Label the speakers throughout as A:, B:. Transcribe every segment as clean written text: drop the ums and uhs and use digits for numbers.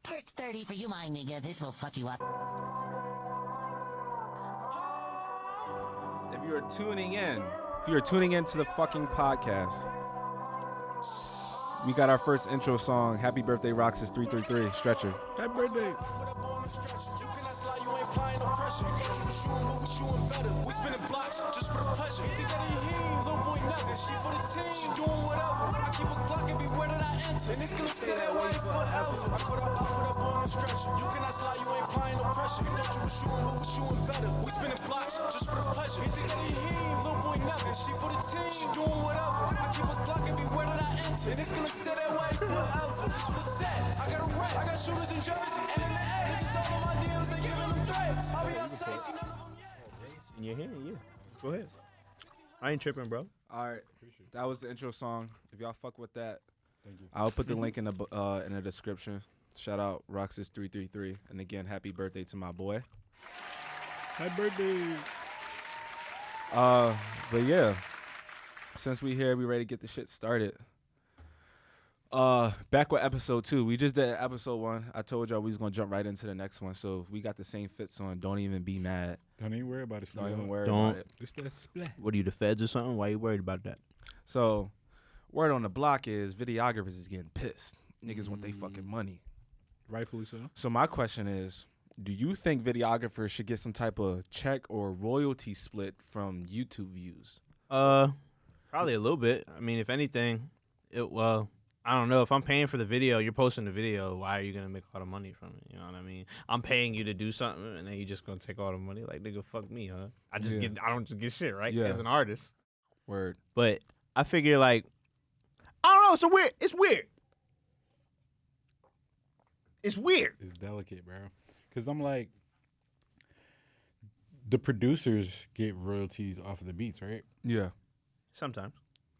A: Perk 30 for you, my nigga. This will fuck you up.
B: If you are tuning in to the fucking podcast, we got our first intro song. Happy birthday, Roxas 333. Stretcher.
C: Happy birthday.
D: And it's gonna stay that way forever. This was sad. I got a rap. I got shooters in Jersey. And in the air, they just all in my DMs. They giving them threats. I'll be outside. See none of them yet.
C: In your hand, yeah. Go ahead. I ain't tripping, bro.
B: All right. That was the intro song. If y'all fuck with that,
C: Thank you.
B: I'll put the link in the description. Shout out Roxas 333. And again, happy birthday to my boy.
C: Happy birthday.
B: But yeah, since we here, we ready to get the shit started. Back with episode 2. We just did episode 1. I told y'all we was gonna jump right into the next one. So if we got the same fits on, don't even be mad.
C: Don't even worry about it.
B: Don't even worry
C: Don't.
B: about it.
C: It's that splat.
E: What are you, the feds or something? Why you worried about that?
B: So word on the block is videographers is getting pissed. Niggas want they fucking money.
C: Rightfully so.
B: So my question is, do you think videographers should get some type of check or royalty split from YouTube views?
E: Probably a little bit. I mean, if anything, I don't know. If I'm paying for the video, you're posting the video, why are you going to make a lot of money from it? You know what I mean? I'm paying you to do something, and then you just going to take all the money? Like, nigga, fuck me, huh? I don't just get shit, right?
B: Yeah.
E: As an artist.
B: Word.
E: But I figure, like, I don't know. It's weird. It's weird.
C: It's delicate, bro. Because I'm like, the producers get royalties off of the beats, right?
B: Yeah.
E: Sometimes.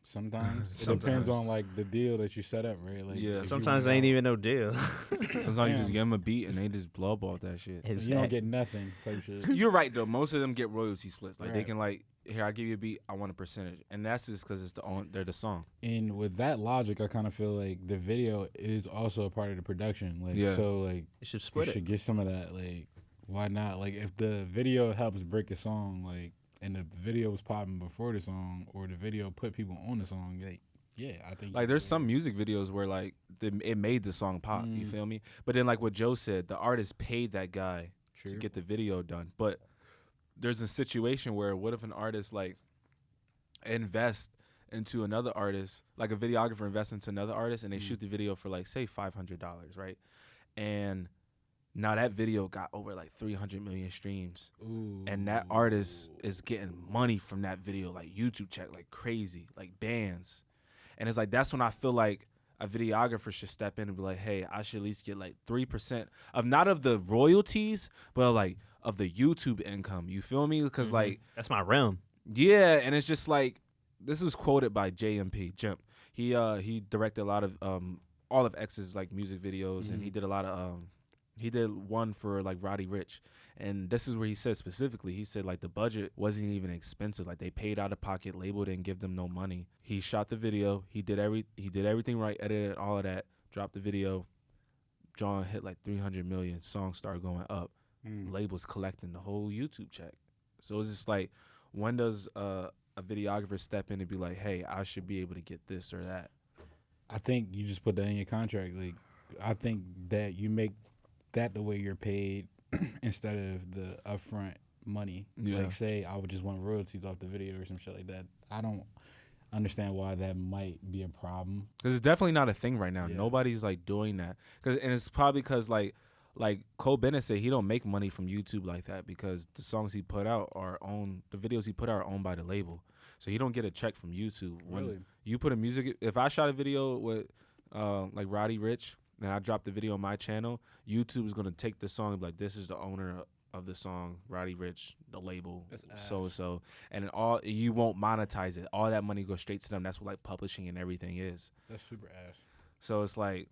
C: Sometimes. It depends on, like, the deal that you set up, right? Like,
B: Yeah.
E: Sometimes ain't even no deal.
B: Sometimes you just give them a beat and they just blow up off that shit.
C: You don't get nothing type shit.
B: You're right though. Most of them get royalty splits. Like they
C: Right.
B: can like, here I give you a beat, I want a percentage, and that's just because they're the song.
C: And with that logic, I kind of feel like the video is also a part of the production. Like,
B: Yeah.
C: so like
E: You should
C: you
E: split it.
C: should get some of that. Like, why not? Like, if the video helps break a song, like, and the video was popping before the song, or the video put people on the song, like, yeah, I think
B: Like there's some music videos where like it made the song pop. You feel me? But then like what Joe said, the artist paid that guy to get the video done. But there's a situation where what if an artist like invest into another artist, like a videographer invests into another artist, and they shoot the video for like say $500, right? And now that video got over like 300 million streams, and that artist is getting money from that video, like YouTube check, like crazy, like bands. And it's like, that's when I feel like a videographer should step in and be like, hey, I should at least get like 3% of not of the royalties, but like of the YouTube income. You feel me? Because like,
E: That's my realm.
B: yeah, and it's just like, this is quoted by JMP, Jimp. He directed a lot of all of X's like music videos, and he did a lot of he did one for like Roddy Ricch, and this is where he said specifically, he said like the budget wasn't even expensive, like they paid out of pocket, label didn't give them no money. He shot the video, he did everything right, edited all of that, dropped the video, John hit like 300 million, songs started going up, labels collecting the whole YouTube check. So it's just like, when does a videographer step in and be like, hey, I should be able to get this or that?
C: I think you just put that in your contract. Like, I think that you make that the way you're paid instead of the upfront money.
B: Yeah.
C: Like, say I would just want royalties off the video or some shit like that. I don't understand why that might be a problem.
B: Because it's definitely not a thing right now.
C: Yeah.
B: Nobody's like doing that. And it's probably because like Cole Bennett said, he don't make money from YouTube like that because the songs he put out the videos he put out are owned by the label. So he don't get a check from YouTube. When
C: Really?
B: you put if I shot a video with like Roddy Ricch, and I dropped the video on my channel, YouTube is gonna take the song and be like, this is the owner of the song, Roddy Ricch, the label, so, and you won't monetize it. All that money goes straight to them. That's what like publishing and everything is.
C: That's super ass.
B: So it's like,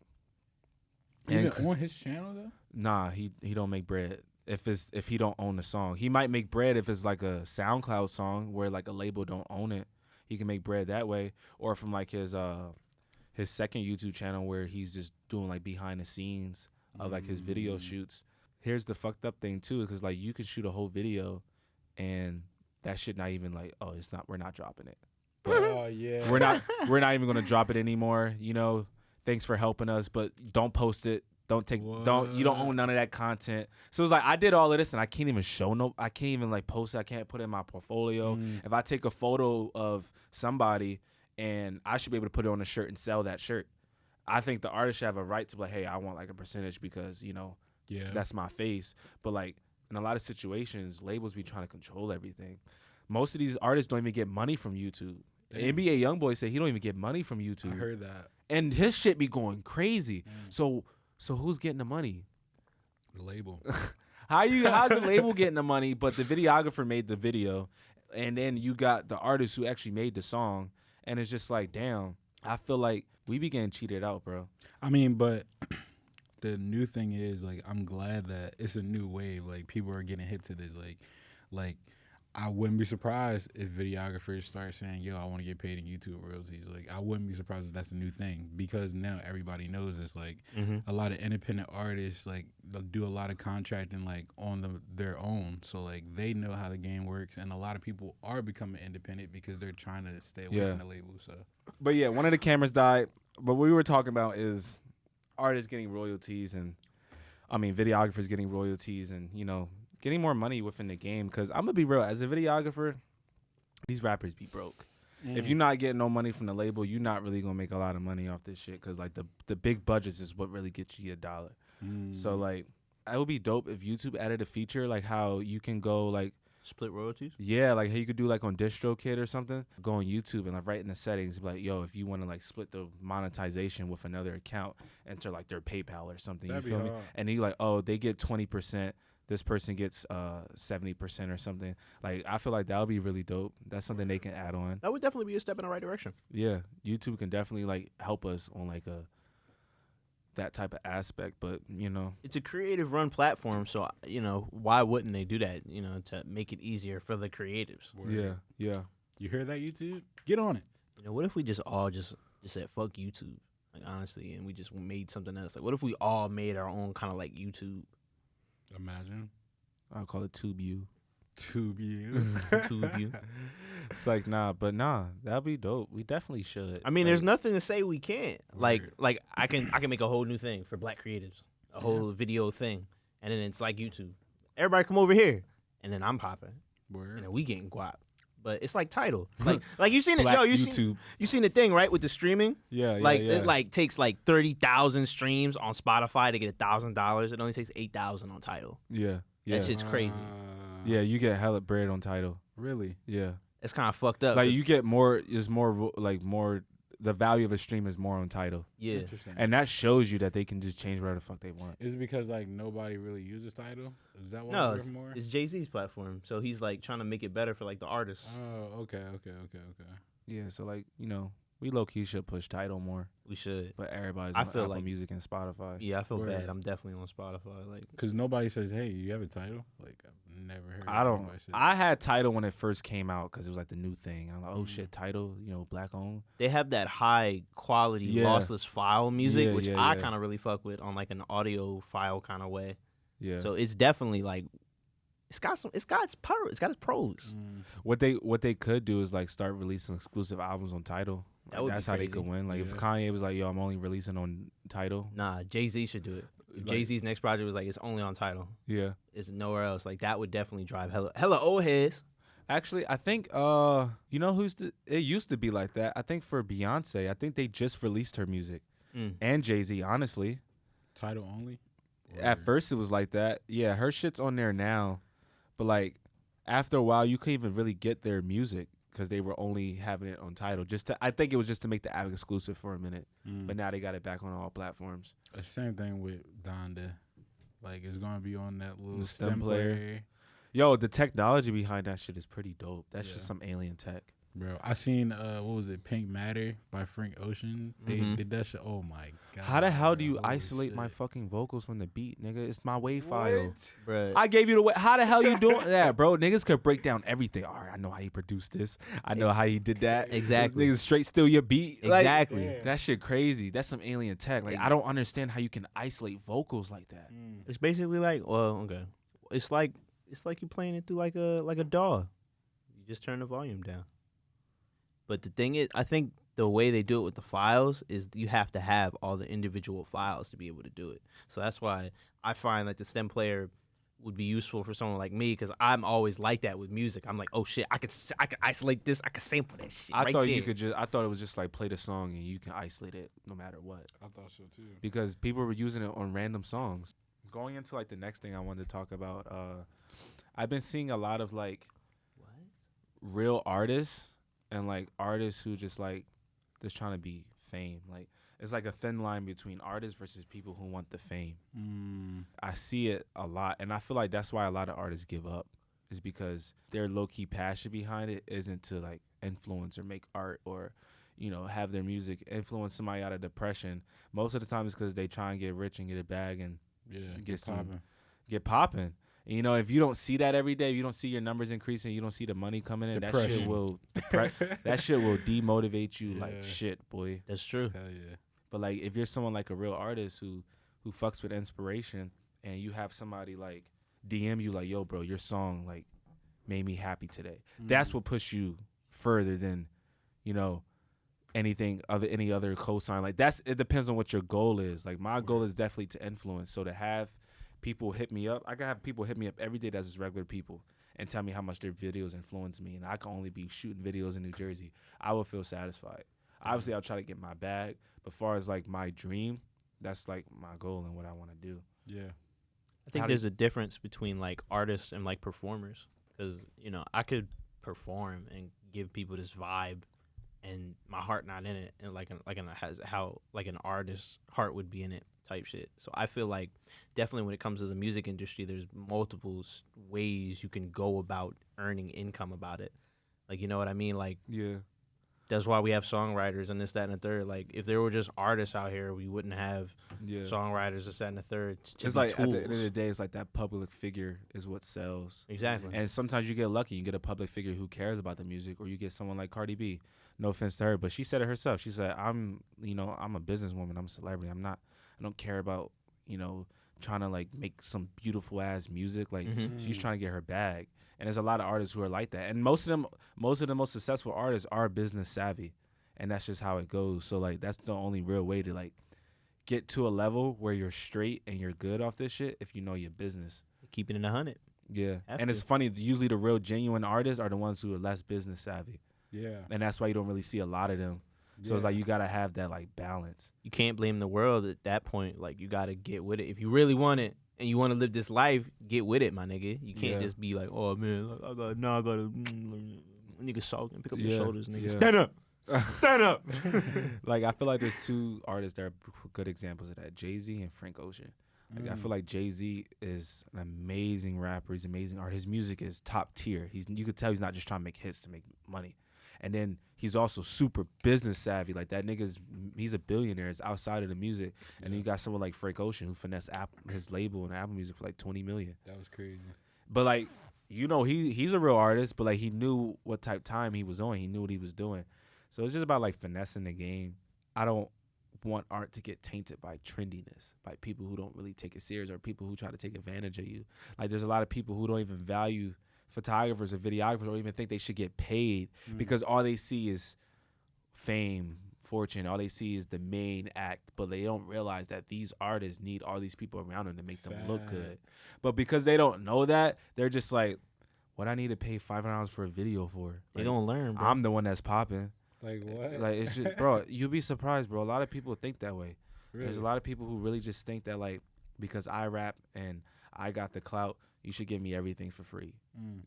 C: Even on his channel though?
B: nah, he don't make bread if he don't own the song. He might make bread if it's like a SoundCloud song where like a label don't own it. He can make bread that way, or from like his second YouTube channel where he's just doing like behind the scenes of like his video shoots. Here's the fucked up thing too, because like you can shoot a whole video, and that shit not even like, oh, it's not. We're not dropping it.
C: Oh yeah.
B: We're not even gonna drop it anymore. You know, thanks for helping us, but don't post it. You don't own none of that content. So it's like I did all of this and I can't even I can't even like post it. I can't put it in my portfolio. If I take a photo of somebody and I should be able to put it on a shirt and sell that shirt, I think the artist should have a right to be like, hey, I want like a percentage because, you know, that's my face. But like in a lot of situations, labels be trying to control everything. Most of these artists don't even get money from YouTube. NBA YoungBoy said he don't even get money from YouTube.
C: I heard that.
B: And his shit be going crazy. So who's getting the money?
C: The label.
B: How's the label getting the money, but the videographer made the video, and then you got the artist who actually made the song, and it's just like, damn, I feel like we be getting cheated out, bro.
C: I mean, but the new thing is, like, I'm glad that it's a new wave. Like, people are getting hip to this. Like I wouldn't be surprised if videographers start saying, yo, I want to get paid in YouTube royalties. Like, I wouldn't be surprised if that's a new thing, because now everybody knows it's like a lot of independent artists, like, they'll do a lot of contracting, like, on their own. So, like, they know how the game works, and a lot of people are becoming independent because they're trying to stay away from the label. So,
B: but yeah, one of the cameras died. But what we were talking about is artists getting royalties, and I mean, videographers getting royalties, and, you know, getting more money within the game. Because I'm going to be real, as a videographer, these rappers be broke. If you're not getting no money from the label, you're not really going to make a lot of money off this shit. Because, like, the big budgets is what really gets you $1. So, like, it would be dope if YouTube added a feature, like, how you can go, like,
E: split royalties?
B: Yeah, like, how you could do, like, on DistroKid or something. Go on YouTube and, like, right in the settings, be like, yo, if you want to, like, split the monetization with another account, enter, like, their PayPal or something.
C: That'd
B: you feel
C: be
B: me?
C: hard.
B: And you like, oh, they get 20%. This person gets 70% or something. Like, I feel like that would be really dope. That's something they can add on.
E: That would definitely be a step in the right direction.
B: Yeah, YouTube can definitely, like, help us on, like, that type of aspect. But, you know,
E: It's a creative run platform, so, you know, why wouldn't they do that, you know, to make it easier for the creatives?
B: yeah.
C: You hear that, YouTube? Get on it.
E: You know, what if we just all just said, fuck YouTube, like, honestly, and we just made something else? Like, what if we all made our own kind of, like, YouTube?
C: Imagine.
B: I'll call it TubeU.
E: TubeU.
B: It's like, that'd be dope. We definitely should.
E: I mean,
B: like,
E: there's nothing to say we can't. Like I can make a whole new thing for Black creatives, a whole video thing, and then it's like YouTube. Everybody come over here, and then I'm popping, and then we getting guap. But it's like Tidal, like you seen it,
B: Black
E: yo,
B: YouTube.
E: You seen the thing, right, with the streaming?
B: Yeah,
E: It like takes like 30,000 streams on Spotify to get $1,000. It only takes 8,000 on Tidal.
B: Yeah.
E: That shit's crazy.
B: Yeah, you get hella bread on Tidal.
C: Really?
B: Yeah.
E: It's kind of fucked up.
B: Like, you get more, the value of a stream is more on Tidal.
E: Yeah.
C: Interesting.
B: And that shows you that they can just change whatever the fuck they want.
C: Is it because, like, nobody really uses Tidal? Is that why
E: No,
C: it's worth more?
E: it's Jay-Z's platform, so he's like trying to make it better for like the artists.
C: Oh, okay.
B: Yeah, so, like, you know, we low-key should push Tidal more.
E: We should.
B: But everybody's
E: I
B: on
E: feel
B: Apple
E: like-
B: Music and Spotify.
E: Yeah, I feel
C: Word.
E: bad. I'm definitely on Spotify. Like,
C: Because nobody says, hey, you have a Tidal? Like, I've never heard
B: I don't.
C: anybody say
B: I had Tidal when it first came out because it was like the new thing. I'm like, oh shit, Tidal, you know, Black owned.
E: they have that high quality
B: Yeah.
E: lossless file music,
B: Yeah,
E: which
B: yeah,
E: I
B: yeah.
E: kind of really fuck with on like an audio file kind of way.
B: Yeah.
E: So it's definitely like it's got its pros.
B: What they could do is like start releasing exclusive albums on Tidal.
E: That would be
B: That's how they
E: crazy.
B: could win. Like, if
C: Yeah.
B: Kanye was like, yo, I'm only releasing on Tidal.
E: Nah, Jay-Z should do it. If
B: Like-
E: Jay-Z's next project was like it's only on Tidal,
B: Yeah.
E: it's nowhere else. Like that would definitely drive hella old heads.
B: Actually, I think you know it used to be like that. I think for Beyonce, I think they just released her music. And Jay-Z, honestly.
C: Tidal only?
B: At first it was like that. Yeah, her shit's on there now. But like after a while you couldn't even really get their music because they were only having it on Tidal. I think it was just to make the app exclusive for a minute. But now they got it back on all platforms.
C: The same thing with Donda. Like, it's going to be on that little
B: The
C: stem
B: stem player.
C: player.
B: Yo, the technology behind that shit is pretty dope. That's just some alien tech.
C: Bro, I seen what was it, Pink Matter by Frank Ocean. They did that shit. Oh my god.
B: How the hell do you
C: Holy
B: isolate my
C: shit.
B: fucking vocals from the beat, nigga? It's my wave file.
E: Bruh.
B: I gave you the way. How the hell you doing that, bro? Niggas could break down everything. All right, I know how he produced this. I know how he did that.
E: Exactly.
B: Niggas straight steal your beat. Like,
E: Exactly.
B: that shit crazy. That's some alien tech. Like, I don't understand how you can isolate vocals like that.
E: It's basically like, well, okay. It's like you playing it through like a DAW. You just turn the volume down. But the thing is, I think the way they do it with the files is you have to have all the individual files to be able to do it. So that's why I find like the stem player would be useful for someone like me, because I'm always like that with music. I'm like, oh shit, I could isolate this, I could sample that shit.
B: I thought it was just like play the song and you can isolate it no matter what.
C: I thought so too.
B: Because people were using it on random songs. Going into like the next thing I wanted to talk about, I've been seeing a lot of like real artists and like artists who just trying to be fame. Like, it's like a thin line between artists versus people who want the fame. I see it a lot, and I feel like that's why a lot of artists give up, is because their low-key passion behind it isn't to like influence or make art or, you know, have their music influence somebody out of depression. Most of the time it's because they try and get rich and get a bag and get popping. And, you know, if you don't see that every day, if you don't see your numbers increasing, you don't see the money coming in, that shit will demotivate you like shit, boy.
E: That's true.
C: Hell yeah.
B: But like, if you're someone like a real artist who fucks with inspiration, and you have somebody like DM you like, yo, bro, your song like made me happy today. That's what pushes you further than, you know, any other cosign. Like, it depends on what your goal is. Like, my goal is definitely to influence. So to have people hit me up, I can have people hit me up every day that's just regular people and tell me how much their videos influence me, and I can only be shooting videos in New Jersey. I will feel satisfied. Obviously, I'll try to get my bag, but as far as like my dream, that's like my goal and what I want to do.
C: Yeah.
E: I think there's a difference between like artists and like performers, because, you know, I could perform and give people this vibe and my heart not in it, and how an artist's heart would be in it type shit. So I feel like definitely when it comes to the music industry, there's multiple ways you can go about earning income about it. Like, you know what I mean? Like,
B: Yeah.
E: That's why we have songwriters and this, that, and the third. Like, if there were just artists out here, we wouldn't have songwriters, this, that, and the third.
B: It's like, at the end of the day, it's like that public figure is what sells.
E: Exactly.
B: And sometimes you get lucky. You get a public figure who cares about the music, or you get someone like Cardi B. No offense to her, but she said it herself. She said, I'm a businesswoman. I'm a celebrity. I don't care about, you know, trying to like make some beautiful ass music. Like, she's trying to get her bag. And there's a lot of artists who are like that. And most of the most successful artists are business savvy. And that's just how it goes. So like, that's the only real way to like get to a level where you're straight and you're good off this shit if you know your business.
E: Keeping it 100.
B: Yeah. And it's funny, usually the real genuine artists are the ones who are less business savvy.
C: Yeah.
B: And that's why you don't really see a lot of them. So it's like, you got to have that like balance.
E: You can't blame the world at that point. Like, you got to get with it. If you really want it and you want to live this life, get with it, my nigga. You can't just be like, oh man, I gotta nigga sulk and pick up your shoulders, nigga. Stand up. Stand up.
B: Like, I feel like there's two artists that are good examples of that, Jay-Z and Frank Ocean. Like, I feel like Jay-Z is an amazing rapper. He's an amazing artist. His music is top tier. You could tell he's not just trying to make hits to make money. And then he's also super business savvy. Like, that he's a billionaire. It's outside of the music. And then you got someone like Frank Ocean who finessed his label and Apple Music for like $20 million.
C: That was crazy.
B: But like, you know, he's a real artist, but like, he knew what type time he was on. He knew what he was doing. So it's just about like finessing the game. I don't want art to get tainted by trendiness, by people who don't really take it serious, or people who try to take advantage of you. Like, there's a lot of people who don't even value photographers or videographers, or even think they should get paid, because all they see is fame, fortune. All they see is the main act, but they don't realize that these artists need all these people around them to make them look good. But because they don't know that, they're just like, what I need to pay $500 for a video for?
E: They don't learn, bro.
B: I'm the one that's popping.
C: Like, what?
B: Like, it's just, bro, you'll be surprised, bro. A lot of people think that way.
C: Really?
B: There's a lot of people who really just think that, like, because I rap and I got the clout, you should give me everything for free.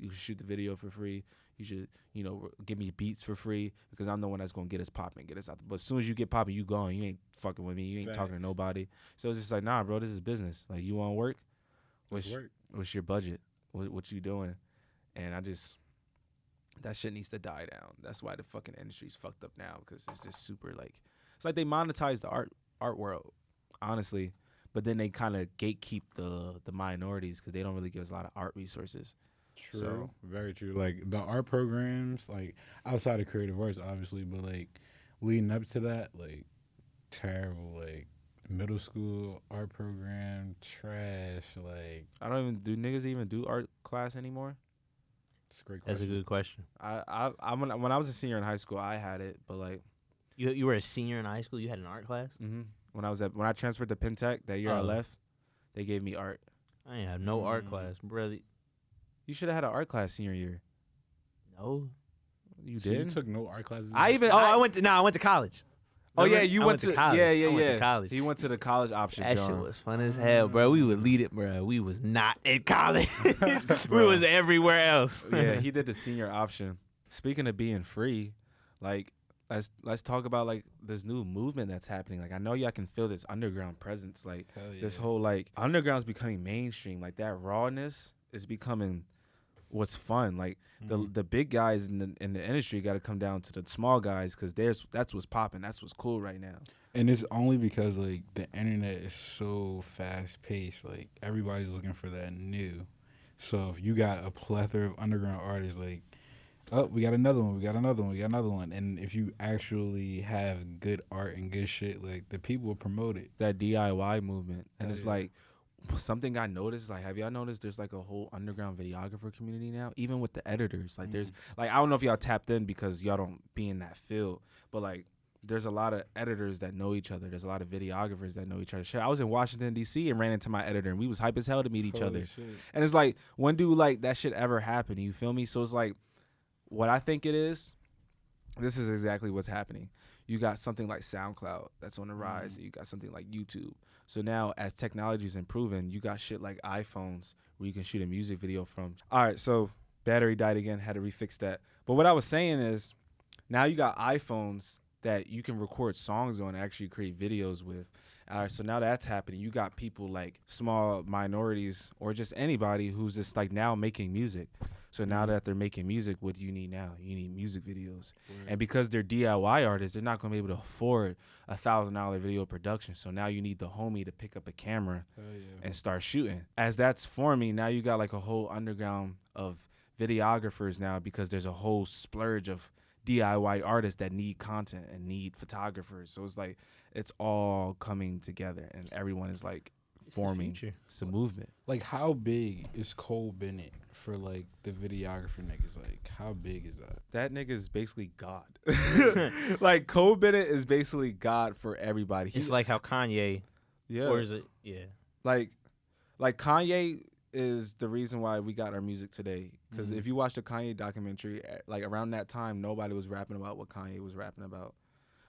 B: You should shoot the video for free. You should, you know, give me beats for free, because I'm the one that's going to get us popping, get us out. But as soon as you get popping, you gone. You ain't fucking with me. You ain't talking to nobody. So it's just like, nah, bro, this is business. Like, you want to work? What's your budget? What you doing? And that shit needs to die down. That's why the fucking industry's fucked up now, because it's just super like, it's like they monetize the art world, honestly, but then they kind of gatekeep the minorities because they don't really give us a lot of art resources.
C: True,
B: So,
C: very true. Like the art programs, like outside of creative arts, obviously, but like leading up to that, like terrible. Like middle school art program, trash. Like
B: I don't even do niggas even do art class anymore.
C: it's a great
E: That's a
C: question.
E: good question.
B: When I was a senior in high school, I had it, but like
E: You were a senior in high school. You had an art class.
B: when I transferred to Penn that year I
E: Oh.
B: left, they gave me art.
E: I didn't have no art class, brother.
B: You should have had an art class senior year.
E: No.
B: You
C: So you
B: did?
C: took no art classes?
B: I even.
E: Oh, I went to college.
B: Oh yeah,
E: Remember?
B: you
E: I
B: went to
E: college.
B: yeah.
E: I went to
B: Yeah.
E: college.
B: He went to the college option.
E: That
B: John.
E: shit was fun as hell, bro. We would lead it, bro. We was not in college. We was everywhere else.
B: Yeah, he did the senior option. Speaking of being free, like let's talk about like this new movement that's happening. Like I know y'all can feel this underground presence. Like
C: Hell
B: this
C: yeah.
B: whole like underground's becoming mainstream. Like that rawness is becoming what's fun. Like the big guys in the industry got to come down to the small guys because that's what's popping. That's what's cool right now.
C: And it's only because like the internet is so fast paced. Like everybody's looking for that new. So if you got a plethora of underground artists, like, oh, we got another one, we got another one, we got another one. And if you actually have good art and good shit, like the people will promote it.
B: That DIY movement, and
C: Hell
B: it's
C: yeah.
B: like something I noticed. Like, have y'all noticed there's like a whole underground videographer community now, even with the editors. Like, there's like I don't know if y'all tapped in because y'all don't be in that field, but like there's a lot of editors that know each other. There's a lot of videographers that know each other. Shit, I was in Washington D.C. and ran into my editor, and we was hype as hell to meet each
C: Holy
B: other.
C: shit.
B: And it's like, when do like that shit ever happen? You feel me? So it's like, what I think it is, this is exactly what's happening. You got something like SoundCloud that's on the rise. And you got something like YouTube. So now, as technology is improving, you got shit like iPhones where you can shoot a music video from. All right, so battery died again. Had to refix that. But what I was saying is, now you got iPhones that you can record songs on and actually create videos with. All right, so now that's happening. You got people like small minorities or just anybody who's just like now making music. So now that they're making music, what do you need now? You need music videos. And because they're DIY artists, they're not going to be able to afford $1,000 video production. So now you need the homie to pick up a camera and start shooting. As that's forming, now you got like a whole underground of videographers now because there's a whole splurge of DIY artists that need content and need photographers. So it's like it's all coming together and everyone is like forming some movement.
C: Like, how big is Cole Bennett for like the videographer niggas? Like, how big is that?
B: That nigga is basically God. Like Cole Bennett is basically God for everybody.
E: It's like how Kanye, or is it? Yeah.
B: like Kanye is the reason why we got our music today. Because if you watch the Kanye documentary, like around that time, nobody was rapping about what Kanye was rapping about.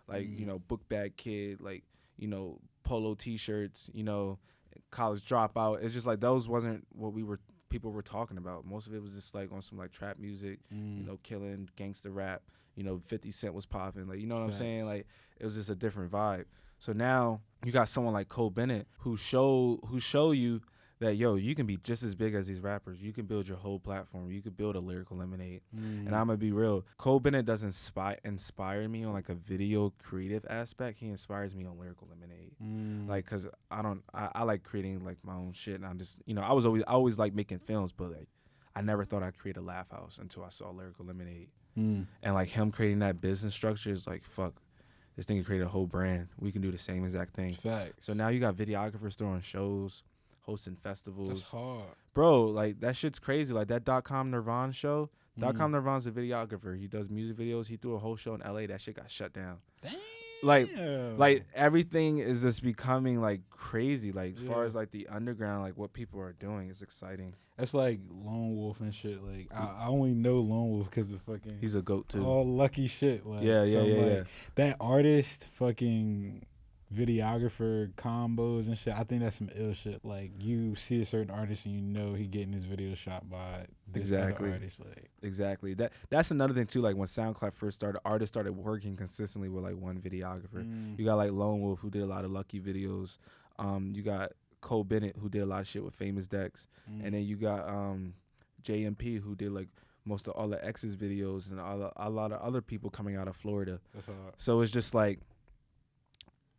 B: Like, you know, book bag kid, like, you know, polo t-shirts, you know, college dropout. It's just like those wasn't what people were talking about. Most of it was just like on some like trap music, you know, killing gangster rap. You know, 50 Cent was popping. Like, you know what I'm saying? Like, it was just a different vibe. So now you got someone like Cole Bennett who show you that, yo, you can be just as big as these rappers. You can build your whole platform. You could build a lyrical lemonade. And I'm going to be real. Cole Bennett doesn't inspire me on like a video creative aspect. He inspires me on lyrical lemonade. Like, cause I like creating like my own shit. And I'm just, you know, I always like making films, but like, I never thought I'd create a laugh house until I saw lyrical lemonade. And like him creating that business structure is like, fuck, this thing can create a whole brand. We can do the same exact thing.
C: Facts.
B: So now you got videographers throwing shows, hosting festivals.
C: That's hard.
B: Bro, like that shit's crazy. Like that .com Nirvana show. .com Nirvana's a videographer. He does music videos. He threw a whole show in LA. That shit got shut down.
C: Damn.
B: Like everything is just becoming like crazy. Like as far as like the underground, like what people are doing is exciting.
C: That's like Lone Wolf and shit. Like I only know Lone Wolf because of fucking.
B: He's a goat too.
C: All lucky shit. Like,
B: Yeah.
C: That artist fucking videographer combos and shit. I think that's some ill shit. Like you see a certain artist and you know he getting his video shot by this other artist. Like
B: Exactly. That's another thing too. Like when SoundCloud first started, artists started working consistently with like one videographer. You got like Lone Wolf who did a lot of Lucky videos. You got Cole Bennett who did a lot of shit with Famous Dex, and then you got JMP who did like most of all the X's videos and a lot of other people coming out of Florida.
C: That's hard.
B: So it's just like,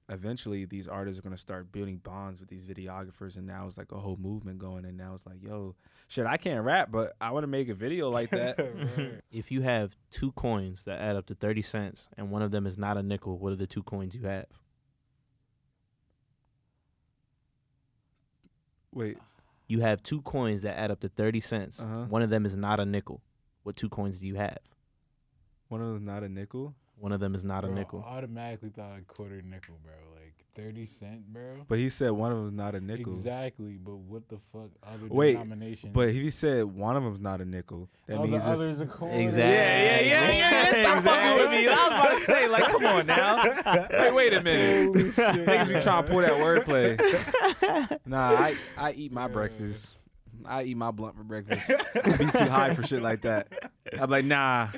B: eventually these artists are going to start building bonds with these videographers, and now it's like a whole movement going, and now it's like, yo, shit, I can't rap, but I want to make a video like that.
C: Right.
E: If you have 2 coins that add up to 30 cents and one of them is not a nickel, what are the 2 coins you have?
B: Wait,
E: You have 2 coins that add up to 30 cents. One of them is not a nickel. What 2 coins do you have?
B: one of them's not a nickel?
E: One of them is not a
C: Bro,
E: nickel.
C: I automatically thought a quarter nickel, bro. Like 30 cents, bro.
B: But he said one of them's not a nickel.
C: Exactly, but what the fuck other
B: Wait,
C: denominations?
B: but he said one of them's not a nickel. That
C: oh,
B: means
C: the
B: it's
C: other's a quarter.
E: Exactly.
B: Stop fucking with me. I was about to say, like, come on now. Like, wait a minute.
C: Holy shit.
B: Niggas be trying to pull that wordplay. Nah, I eat my breakfast. I eat my blunt for breakfast. I be too high for shit like that. I'm like, nah,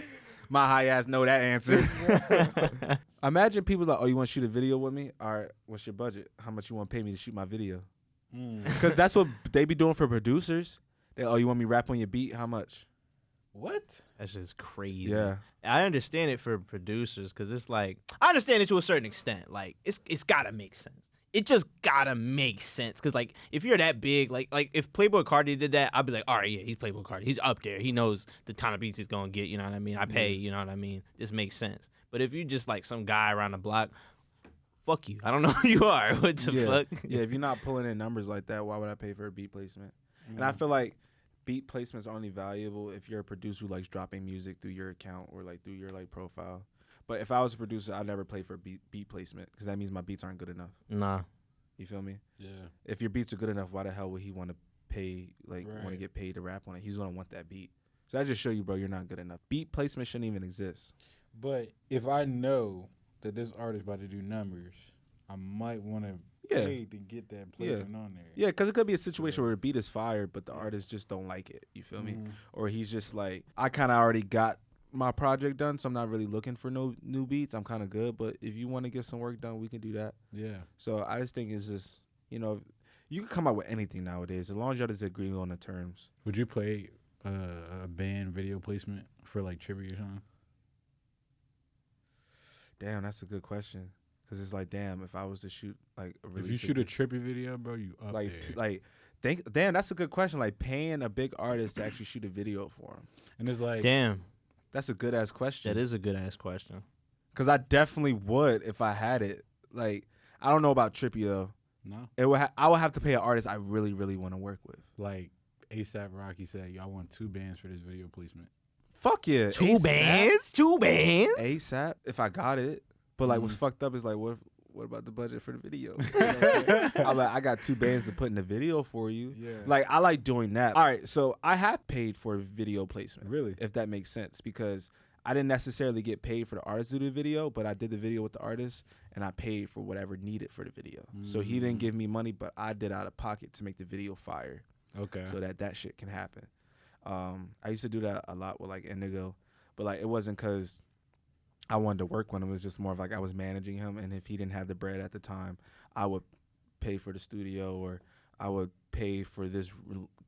B: my high ass know that answer. Imagine people like, oh, you want to shoot a video with me? All right, what's your budget? How much you want to pay me to shoot my video? Because that's what they be doing for producers. Oh, you want me to rap on your beat? How much?
C: What?
E: That's just crazy.
B: Yeah.
E: I understand it for producers because it's like, I understand it to a certain extent. Like, it's got to make sense. It just gotta make sense, cause like if you're that big, like if Playboy Cardi did that, I'd be like, all right, yeah, he's Playboy Cardi, he's up there, he knows the kind of beats he's gonna get, you know what I mean? I pay, you know what I mean? This makes sense. But if you just like some guy around the block, fuck you, I don't know who you are. What the fuck?
B: Yeah, if you're not pulling in numbers like that, why would I pay for a beat placement? And I feel like beat placements are only valuable if you're a producer who likes dropping music through your account or like through your like profile. But if I was a producer, I'd never play for beat placement because that means my beats aren't good enough.
E: Nah.
B: You feel me?
C: Yeah.
B: If your beats are good enough, why the hell would he want to pay, like, want to
C: Right.
B: get paid to rap on it? He's going to want that beat. So I just show you, bro, you're not good enough. Beat placement shouldn't even exist.
C: But if I know that this artist about to do numbers, I might want to
B: Yeah.
C: pay to get that placement on there.
B: Yeah, because it could be a situation where the beat is fire, but the artist just don't like it. You feel me? Or he's just like, I kind of already got my project done, so I'm not really looking for no new beats. I'm kind of good, but if you want to get some work done, we can do that.
C: Yeah.
B: So I just think it's just, you know, you can come out with anything nowadays as long as y'all just agree on the terms.
C: Would you play a band video placement for like trivia or something?
B: Damn, that's a good question. Because it's like, damn, if I was to shoot like a really
C: If you shoot a trippy video, bro, you up there.
B: Damn, that's a good question. Like paying a big artist to actually shoot a video for him.
C: And it's like,
E: Damn,
B: That's a good ass question.
E: that is a good ass question.
B: Because I definitely would if I had it. Like, I don't know about Trippy though.
C: no,
B: I would have to pay an artist I really, really want to work with.
C: like ASAP Rocky said, y'all want 2 bands for this video placement.
B: Fuck yeah.
E: Two
B: ASAP.
E: bands?
B: ASAP, if I got it. But like, what's fucked up is like, what about the budget for the video? You know what I'm saying? I'm like, I got 2 bands to put in the video for you.
C: Yeah.
B: Like, I like doing that. All right, so I have paid for video placement.
C: Really?
B: If that makes sense, because I didn't necessarily get paid for the artist to do the video, but I did the video with the artist, and I paid for whatever needed for the video. So he didn't give me money, but I did out of pocket to make the video fire.
C: Okay.
B: So that shit can happen. I used to do that a lot with like Indigo, but like it wasn't because I wanted to work with him. It was just more of like I was managing him, and if he didn't have the bread at the time, I would pay for the studio or I would pay for this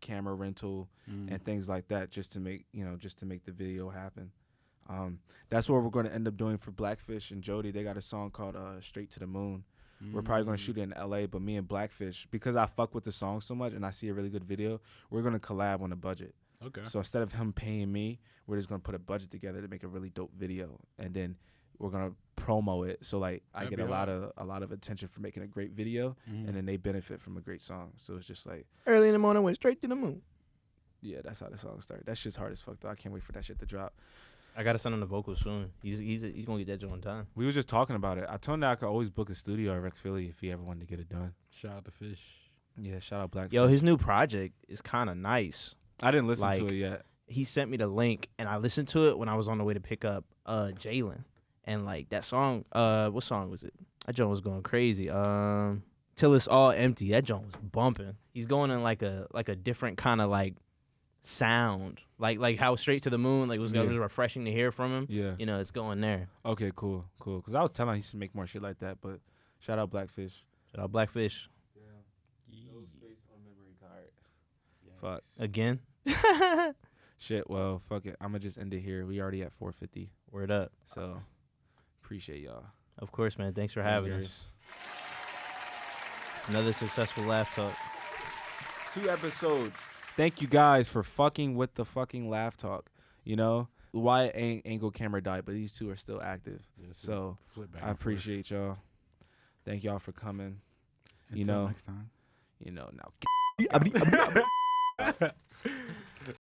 B: camera rental and things like that just to make the video happen. That's what we're going to end up doing for Blackfish and Jody. They got a song called Straight to the Moon. We're probably going to shoot it in LA, but me and Blackfish, because I fuck with the song so much and I see a really good video, we're going to collab on a budget.
C: Okay.
B: So instead of him paying me, we're just going to put a budget together to make a really dope video, and then we're going to promo it so like I
C: That'd
B: get
C: be
B: a lot of attention for making a great video, and then they benefit from a great song. So it's just like,
E: Early in the morning, went straight to the moon.
B: yeah, that's how the song started. That shit's hard as fuck though. I can't wait for that shit to drop.
E: I gotta send him the vocals soon. He's gonna get that joint done.
B: We was just talking about it. I told him that I could always book a studio at Rec Philly if he ever wanted to get it done.
C: Shout out to Fish.
B: Yeah, shout out Blackfish.
E: Yo, his new project is kind of nice.
B: I didn't listen to
E: like-
B: it yet.
E: He sent me the link, and I listened to it when I was on the way to pick up Jalen. And like that song, what song was it? That joint was going crazy. Till It's All Empty. That joint was bumping. He's going in like a different kind of like sound, like how Straight to the Moon like was refreshing to hear from him.
B: Yeah.
E: You know, it's going there.
B: Okay, cool. Because I was telling him he should make more shit like that, but shout out Blackfish.
E: Shout out Blackfish
B: No space on memory card. Fuck.
E: again.
B: Shit. Well, fuck it. I'm gonna just end it here. We already at 4:50.
E: Word up.
B: So appreciate y'all.
E: Of course, man. Thanks for having us. Another successful laugh talk.
B: 2 episodes. Thank you guys for fucking with the fucking laugh talk. You know, Wyatt angle camera died, but these 2 are still active.
C: Yes,
B: So
C: flip back
B: I
C: and forth.
B: appreciate y'all. Thank y'all for coming.
C: Until
B: you know,
C: next time.
B: now.